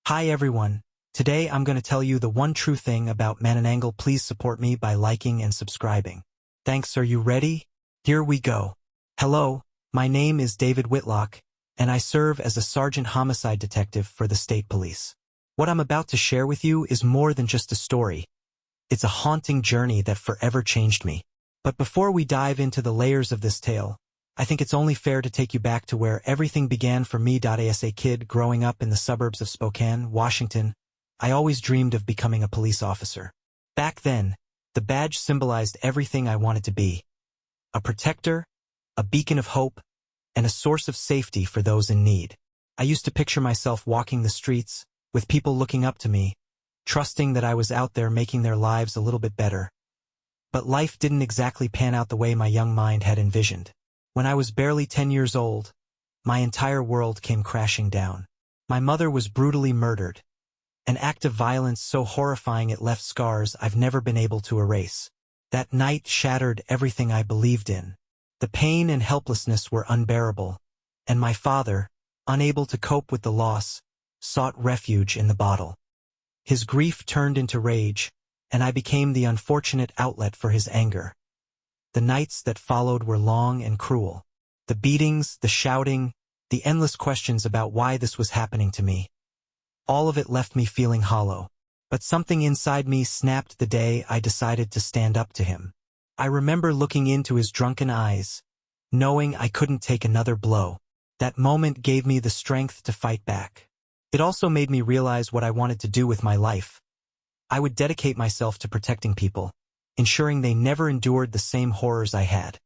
Hi everyone. Today I'm going to tell you the one true thing about Mananangle. Please support me by liking and subscribing. Thanks. Are you ready? Here we go. Hello, my name is David Whitlock, and I serve as a sergeant homicide detective for the state police. What I'm about to share with you is more than just a story. It's a haunting journey that forever changed me. But before we dive into the layers of this tale, I think it's only fair to take you back to where everything began for me. As a kid growing up in the suburbs of Spokane, Washington, I always dreamed of becoming a police officer. Back then, the badge symbolized everything I wanted to be. A protector, a beacon of hope, and a source of safety for those in need. I used to picture myself walking the streets, with people looking up to me, trusting that I was out there making their lives a little bit better. But life didn't exactly pan out the way my young mind had envisioned. When I was barely 10 years old, my entire world came crashing down. My mother was brutally murdered, an act of violence so horrifying it left scars I've never been able to erase. That night shattered everything I believed in. The pain and helplessness were unbearable, and my father, unable to cope with the loss, sought refuge in the bottle. His grief turned into rage, and I became the unfortunate outlet for his anger. The nights that followed were long and cruel. The beatings, the shouting, the endless questions about why this was happening to me. All of it left me feeling hollow. But something inside me snapped the day I decided to stand up to him. I remember looking into his drunken eyes, knowing I couldn't take another blow. That moment gave me the strength to fight back. It also made me realize what I wanted to do with my life. I would dedicate myself to protecting people, ensuring they never endured the same horrors I had.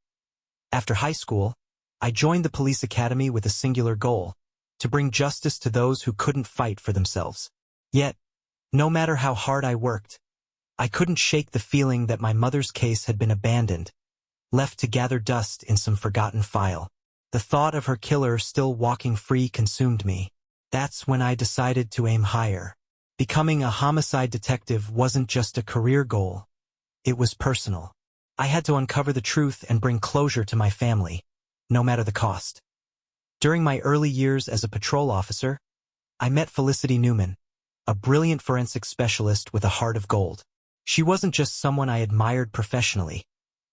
After high school, I joined the police academy with a singular goal: to bring justice to those who couldn't fight for themselves. Yet, no matter how hard I worked, I couldn't shake the feeling that my mother's case had been abandoned, left to gather dust in some forgotten file. The thought of her killer still walking free consumed me. That's when I decided to aim higher. Becoming a homicide detective wasn't just a career goal. It was personal. I had to uncover the truth and bring closure to my family, no matter the cost. During my early years as a patrol officer, I met Felicity Newman, a brilliant forensic specialist with a heart of gold. She wasn't just someone I admired professionally.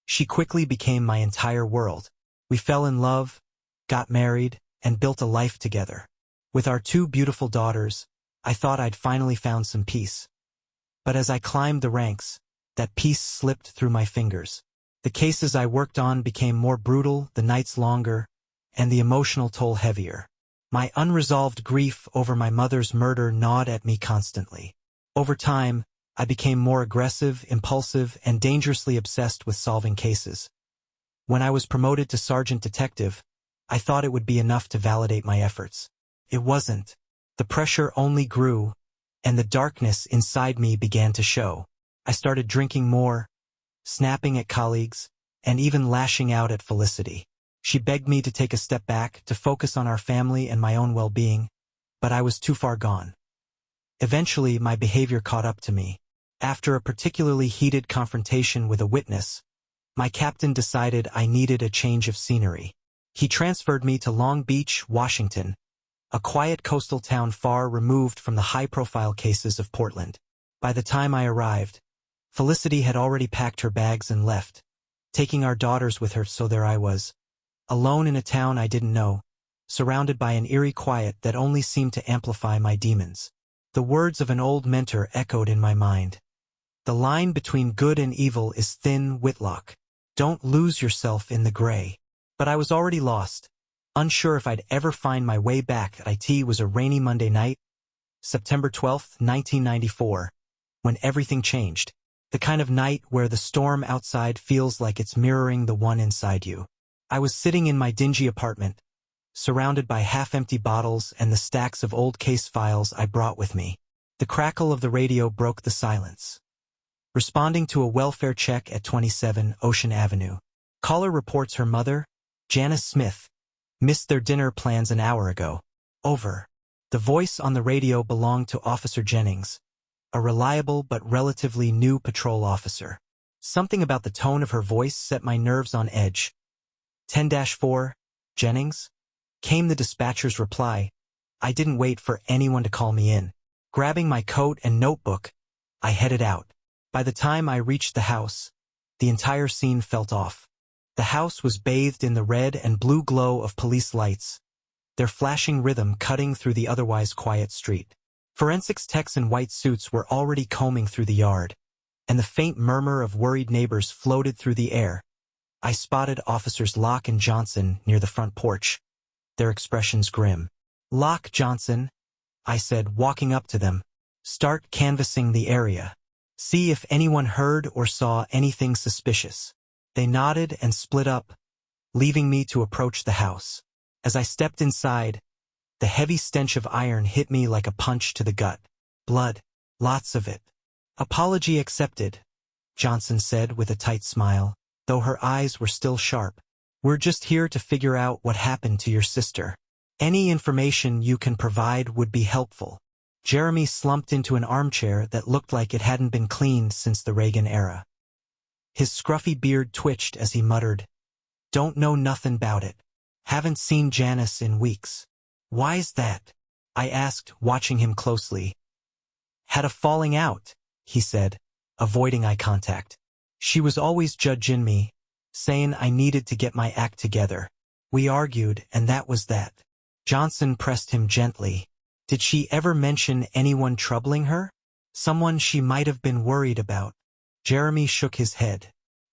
She quickly became my entire world. We fell in love, got married, and built a life together. With our two beautiful daughters, I thought I'd finally found some peace. But as I climbed the ranks, that peace slipped through my fingers. The cases I worked on became more brutal, the nights longer, and the emotional toll heavier. My unresolved grief over my mother's murder gnawed at me constantly. Over time, I became more aggressive, impulsive, and dangerously obsessed with solving cases. When I was promoted to sergeant detective, I thought it would be enough to validate my efforts. It wasn't. The pressure only grew, and the darkness inside me began to show. I started drinking more, snapping at colleagues, and even lashing out at Felicity. She begged me to take a step back, to focus on our family and my own well-being, but I was too far gone. Eventually, my behavior caught up to me. After a particularly heated confrontation with a witness, my captain decided I needed a change of scenery. He transferred me to Long Beach, Washington, a quiet coastal town far removed from the high-profile cases of Portland. By the time I arrived, Felicity had already packed her bags and left, taking our daughters with her. So there I was, alone in a town I didn't know, surrounded by an eerie quiet that only seemed to amplify my demons. The words of an old mentor echoed in my mind. The line between good and evil is thin, Whitlock. Don't lose yourself in the gray. But I was already lost, unsure if I'd ever find my way back. It was a rainy Monday night, September 12, 1994, when everything changed. The kind of night where the storm outside feels like it's mirroring the one inside you. I was sitting in my dingy apartment, surrounded by half-empty bottles and the stacks of old case files I brought with me. The crackle of the radio broke the silence. Responding to a welfare check at 27 Ocean Avenue. Caller reports her mother, Janice Smith, missed their dinner plans an hour ago. Over. The voice on the radio belonged to Officer Jennings, a reliable but relatively new patrol officer. Something about the tone of her voice set my nerves on edge. 10-4, Jennings? Came the dispatcher's reply. I didn't wait for anyone to call me in. Grabbing my coat and notebook, I headed out. By the time I reached the house, the entire scene felt off. The house was bathed in the red and blue glow of police lights, their flashing rhythm cutting through the otherwise quiet street. Forensics techs in white suits were already combing through the yard, and the faint murmur of worried neighbors floated through the air. I spotted Officers Locke and Johnson near the front porch, their expressions grim. "Locke, Johnson," I said, walking up to them. "Start canvassing the area. See if anyone heard or saw anything suspicious." They nodded and split up, leaving me to approach the house. As I stepped inside, the heavy stench of iron hit me like a punch to the gut. "Blood. Lots of it." "Apology accepted," Johnson said with a tight smile, though her eyes were still sharp. "We're just here to figure out what happened to your sister. Any information you can provide would be helpful." Jeremy slumped into an armchair that looked like it hadn't been cleaned since the Reagan era. His scruffy beard twitched as he muttered, "Don't know nothing 'bout it. Haven't seen Janice in weeks." "Why's that?" I asked, watching him closely. "Had a falling out," he said, avoiding eye contact. "She was always judging me, saying I needed to get my act together. We argued, and that was that." Johnson pressed him gently. "Did she ever mention anyone troubling her? Someone she might have been worried about?" Jeremy shook his head.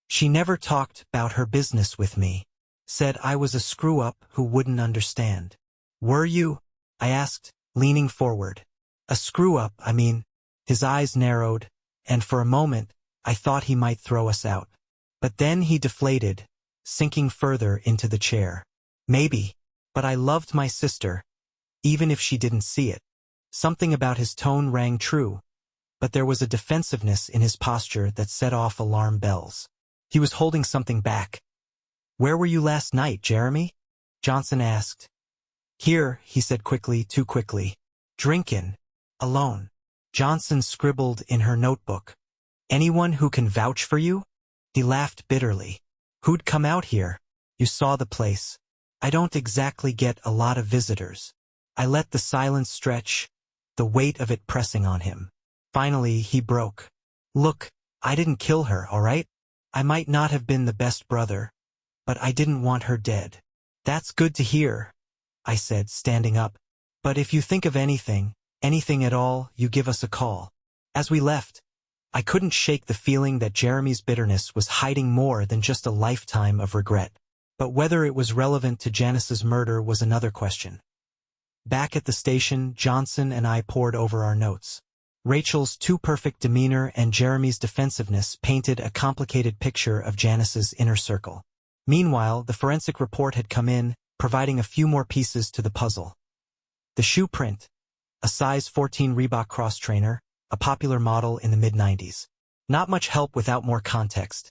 "She never talked about her business with me. Said I was a screw-up who wouldn't understand." "Were you?" I asked, leaning forward. "A screw-up, I mean." His eyes narrowed, and for a moment, I thought he might throw us out. But then he deflated, sinking further into the chair. "Maybe. But I loved my sister, even if she didn't see it." Something about his tone rang true, but there was a defensiveness in his posture that set off alarm bells. He was holding something back. "Where were you last night, Jeremy?" Johnson asked. "Here," he said quickly, too quickly. "Drinkin'. Alone." Johnson scribbled in her notebook. "Anyone who can vouch for you?" He laughed bitterly. "Who'd come out here? You saw the place. I don't exactly get a lot of visitors." I let the silence stretch, the weight of it pressing on him. Finally, he broke. "Look, I didn't kill her, all right? I might not have been the best brother, but I didn't want her dead." "That's good to hear," I said, standing up. "But if you think of anything at all, you give us a call." As we left, I couldn't shake the feeling that Jeremy's bitterness was hiding more than just a lifetime of regret. But whether it was relevant to Janice's murder was another question. Back at the station, Johnson and I pored over our notes. Rachel's too-perfect demeanor and Jeremy's defensiveness painted a complicated picture of Janice's inner circle. Meanwhile, the forensic report had come in, providing a few more pieces to the puzzle. The shoe print, a size 14 Reebok cross-trainer, a popular model in the mid-90s. Not much help without more context.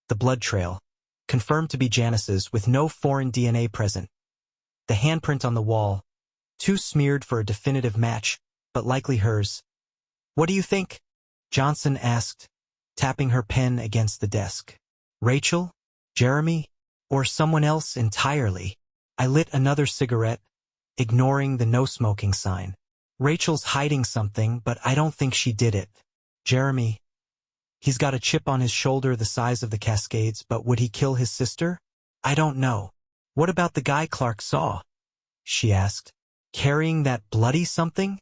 The blood trail, confirmed to be Janice's with no foreign DNA present. The handprint on the wall, too smeared for a definitive match, but likely hers. "What do you think?" Johnson asked, tapping her pen against the desk. "Rachel? Jeremy? Or someone else entirely?" I lit another cigarette, ignoring the no-smoking sign. "Rachel's hiding something, but I don't think she did it. Jeremy, he's got a chip on his shoulder the size of the Cascades, but would he kill his sister? I don't know." "What about the guy Clark saw?" she asked. "Carrying that bloody something?"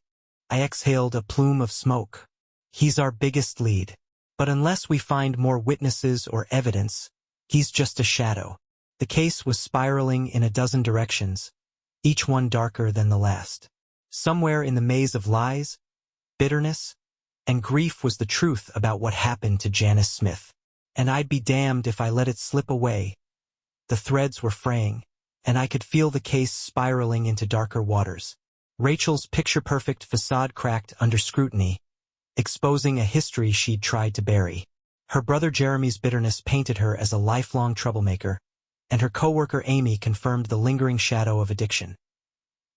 I exhaled a plume of smoke. "He's our biggest lead. But unless we find more witnesses or evidence, he's just a shadow." The case was spiraling in a dozen directions, each one darker than the last. Somewhere in the maze of lies, bitterness, and grief was the truth about what happened to Janice Smith. And I'd be damned if I let it slip away. The threads were fraying, and I could feel the case spiraling into darker waters. Rachel's picture-perfect facade cracked under scrutiny, exposing a history she'd tried to bury. Her brother Jeremy's bitterness painted her as a lifelong troublemaker, and her coworker Amy confirmed the lingering shadow of addiction.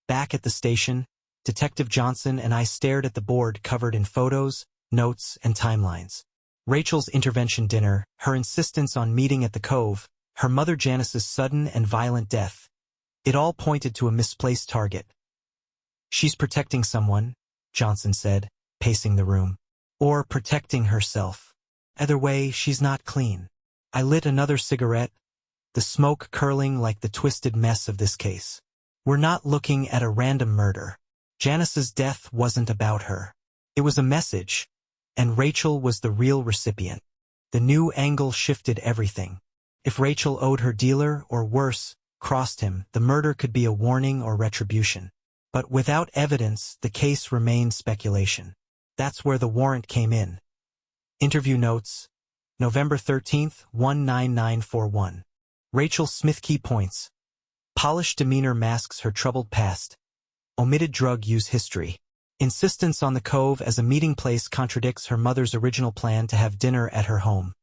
Back at the station, Detective Johnson and I stared at the board covered in photos, notes, and timelines. Rachel's intervention dinner, her insistence on meeting at the Cove, her mother Janice's sudden and violent death. It all pointed to a misplaced target. "She's protecting someone," Johnson said, pacing the room. Or protecting herself. Either way, she's not clean. I lit another cigarette, the smoke curling like the twisted mess of this case. We're not looking at a random murder. Janice's death wasn't about her. It was a message, and Rachel was the real recipient. The new angle shifted everything. If Rachel owed her dealer, or worse, crossed him, the murder could be a warning or retribution. But without evidence, the case remained speculation. That's where the warrant came in. Interview notes. November 13th, 19941. Rachel Smith. Key points. Polished demeanor masks her troubled past. Omitted drug use history. Insistence on the Cove as a meeting place contradicts her mother's original plan to have dinner at her home.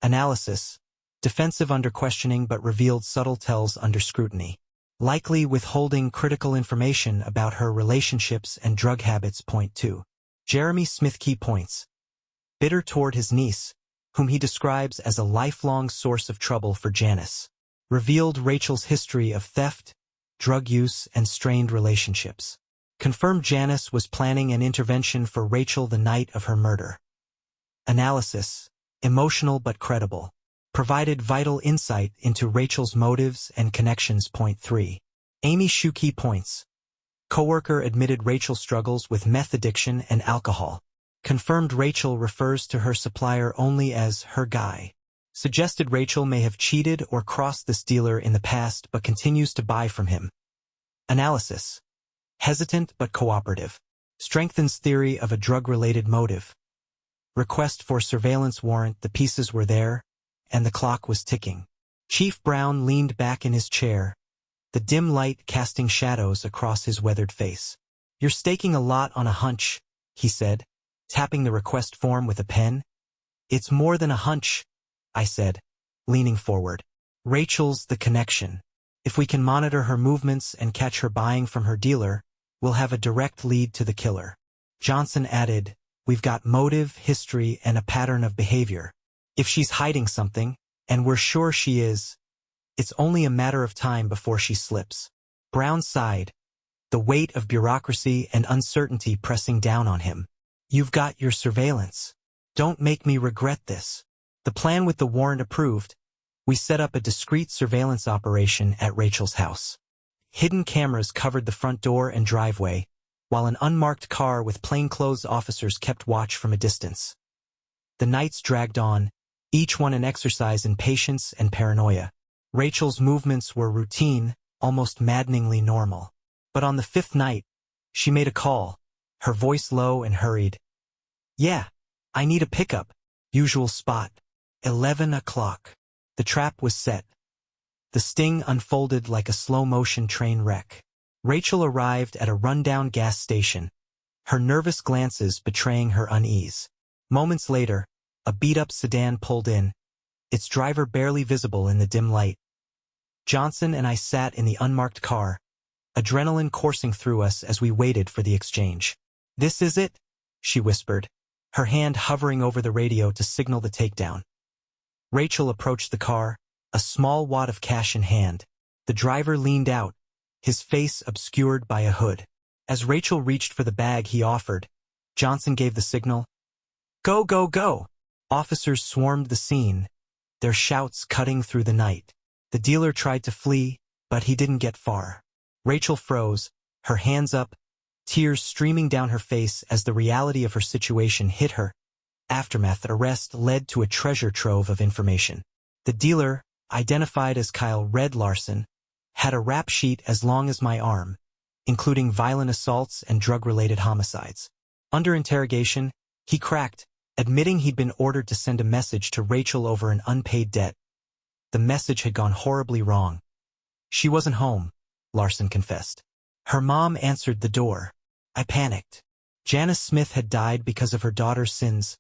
Analysis. Defensive under questioning but revealed subtle tells under scrutiny. Likely withholding critical information about her relationships and drug habits. Point 2. Jeremy Smith. Key points. Bitter toward his niece, whom he describes as a lifelong source of trouble for Janice. Revealed Rachel's history of theft, drug use, and strained relationships. Confirmed Janice was planning an intervention for Rachel the night of her murder. Analysis. Emotional but credible. Provided vital insight into Rachel's motives and connections. Point 3. Amy Shu. Key points. Coworker admitted Rachel struggles with meth addiction and alcohol. Confirmed Rachel refers to her supplier only as her guy. Suggested Rachel may have cheated or crossed this dealer in the past but continues to buy from him. Analysis. Hesitant but cooperative. Strengthens theory of a drug-related motive. Request for surveillance warrant. The pieces were there, and the clock was ticking. Chief Brown leaned back in his chair, the dim light casting shadows across his weathered face. "You're staking a lot on a hunch," he said, tapping the request form with a pen. "It's more than a hunch," I said, leaning forward. "Rachel's the connection. If we can monitor her movements and catch her buying from her dealer, we'll have a direct lead to the killer." Johnson added, "We've got motive, history, and a pattern of behavior. If she's hiding something, and we're sure she is, it's only a matter of time before she slips." Brown sighed, the weight of bureaucracy and uncertainty pressing down on him. "You've got your surveillance. Don't make me regret this." The plan with the warrant approved, we set up a discreet surveillance operation at Rachel's house. Hidden cameras covered the front door and driveway, while an unmarked car with plainclothes officers kept watch from a distance. The nights dragged on, each one an exercise in patience and paranoia. Rachel's movements were routine, almost maddeningly normal. But on the fifth night, she made a call, her voice low and hurried. "Yeah, I need a pickup. Usual spot. 11 o'clock. The trap was set. The sting unfolded like a slow-motion train wreck. Rachel arrived at a rundown gas station, her nervous glances betraying her unease. Moments later, a beat-up sedan pulled in, its driver barely visible in the dim light. Johnson and I sat in the unmarked car, adrenaline coursing through us as we waited for the exchange. "This is it?" she whispered, her hand hovering over the radio to signal the takedown. Rachel approached the car, a small wad of cash in hand. The driver leaned out, his face obscured by a hood. As Rachel reached for the bag he offered, Johnson gave the signal. "Go, go, go!" Officers swarmed the scene, their shouts cutting through the night. The dealer tried to flee, but he didn't get far. Rachel froze, her hands up, tears streaming down her face as the reality of her situation hit her. Aftermath arrest led to a treasure trove of information. The dealer, identified as Kyle Red Larson, had a rap sheet as long as my arm, including violent assaults and drug-related homicides. Under interrogation, he cracked, admitting he'd been ordered to send a message to Rachel over an unpaid debt. The message had gone horribly wrong. "She wasn't home," Larson confessed. "Her mom answered the door. I panicked. Janice Smith had died because of her daughter's sins."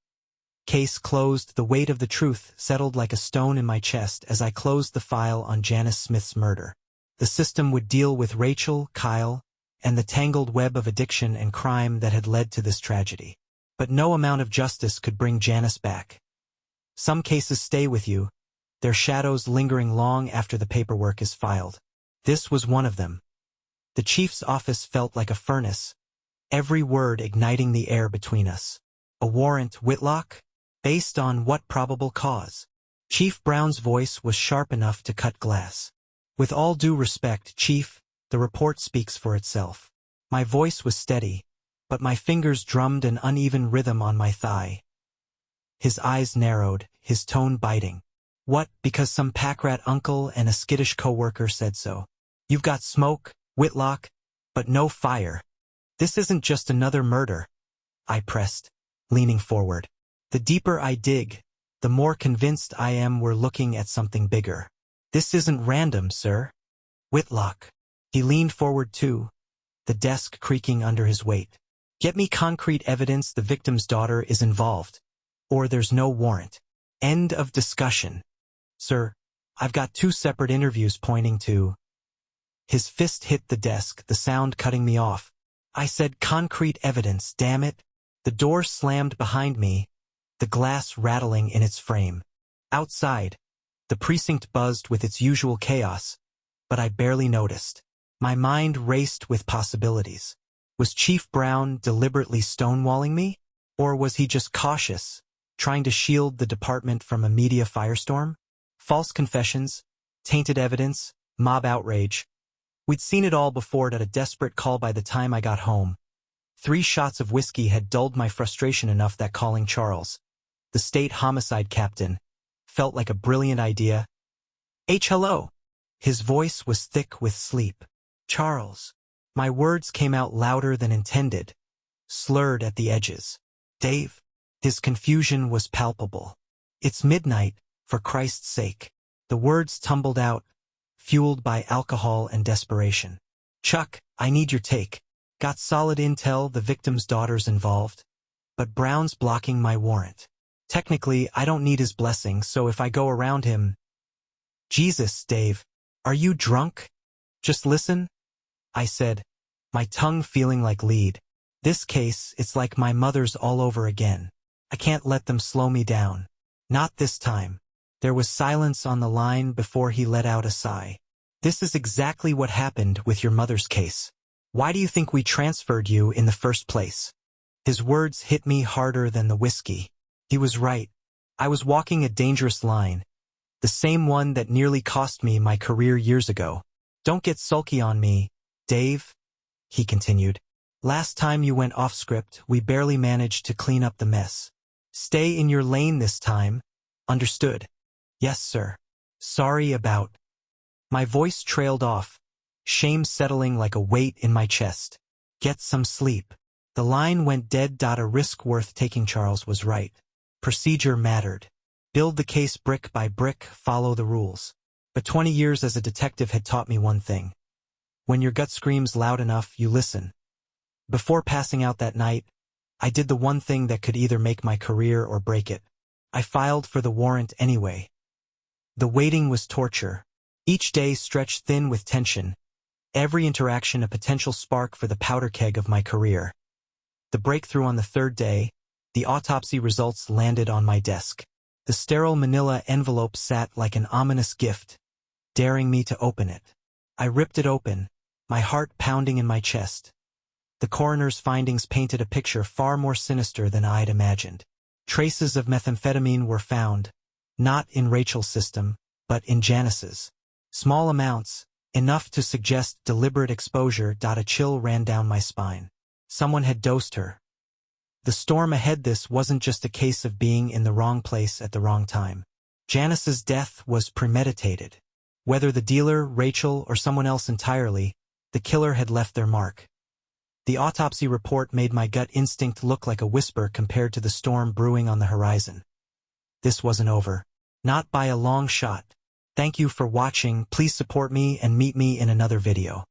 Case closed. The weight of the truth settled like a stone in my chest as I closed the file on Janice Smith's murder. The system would deal with Rachel, Kyle, and the tangled web of addiction and crime that had led to this tragedy. But no amount of justice could bring Janice back. Some cases stay with you, their shadows lingering long after the paperwork is filed. This was one of them. The chief's office felt like a furnace, every word igniting the air between us. A warrant, Whitlock? Based on what probable cause? Chief Brown's voice was sharp enough to cut glass. With all due respect, Chief, the report speaks for itself. My voice was steady, but my fingers drummed an uneven rhythm on my thigh. His eyes narrowed, his tone biting. What, because some packrat uncle and a skittish coworker said so? You've got smoke, Whitlock, but no fire. This isn't just another murder. I pressed, leaning forward. The deeper I dig, the more convinced I am we're looking at something bigger. This isn't random, sir. Whitlock. He leaned forward too, the desk creaking under his weight. Get me concrete evidence the victim's daughter is involved, or there's no warrant. End of discussion. Sir, I've got 2 separate interviews pointing to... His fist hit the desk, the sound cutting me off. I said concrete evidence, damn it. The door slammed behind me, the glass rattling in its frame. Outside, the precinct buzzed with its usual chaos, but I barely noticed. My mind raced with possibilities. Was Chief Brown deliberately stonewalling me? Or was he just cautious, trying to shield the department from a media firestorm? False confessions, tainted evidence, mob outrage. We'd seen it all before at a desperate call by the time I got home. 3 shots of whiskey had dulled my frustration enough that calling Charles, the state homicide captain, felt like a brilliant idea. Hello. His voice was thick with sleep. Charles. My words came out louder than intended, slurred at the edges. Dave. His confusion was palpable. It's midnight, for Christ's sake. The words tumbled out, fueled by alcohol and desperation. Chuck, I need your take. Got solid intel the victim's daughter's involved, but Brown's blocking my warrant. Technically, I don't need his blessing, so if I go around him... Jesus, Dave, are you drunk? Just listen, I said, my tongue feeling like lead. This case, it's like my mother's all over again. I can't let them slow me down. Not this time. There was silence on the line before he let out a sigh. This is exactly what happened with your mother's case. Why do you think we transferred you in the first place? His words hit me harder than the whiskey. He was right. I was walking a dangerous line. The same one that nearly cost me my career years ago. Don't get sulky on me, Dave, he continued. Last time you went off script, we barely managed to clean up the mess. Stay in your lane this time. Understood? Yes, sir. Sorry about... My voice trailed off, shame settling like a weight in my chest. Get some sleep. The line went dead. A risk worth taking. Charles was right. Procedure mattered. Build the case brick by brick, follow the rules. But 20 years as a detective had taught me one thing. When your gut screams loud enough, you listen. Before passing out that night, I did the one thing that could either make my career or break it. I filed for the warrant anyway. The waiting was torture. Each day stretched thin with tension. Every interaction a potential spark for the powder keg of my career. The breakthrough on the 3rd day, the autopsy results landed on my desk. The sterile manila envelope sat like an ominous gift, daring me to open it. I ripped it open, my heart pounding in my chest. The coroner's findings painted a picture far more sinister than I'd imagined. Traces of methamphetamine were found, not in Rachel's system, but in Janice's. Small amounts, enough to suggest deliberate exposure. A chill ran down my spine. Someone had dosed her. The storm ahead. This wasn't just a case of being in the wrong place at the wrong time. Janice's death was premeditated. Whether the dealer, Rachel, or someone else entirely, the killer had left their mark. The autopsy report made my gut instinct look like a whisper compared to the storm brewing on the horizon. This wasn't over. Not by a long shot. Thank you for watching. Please support me and meet me in another video.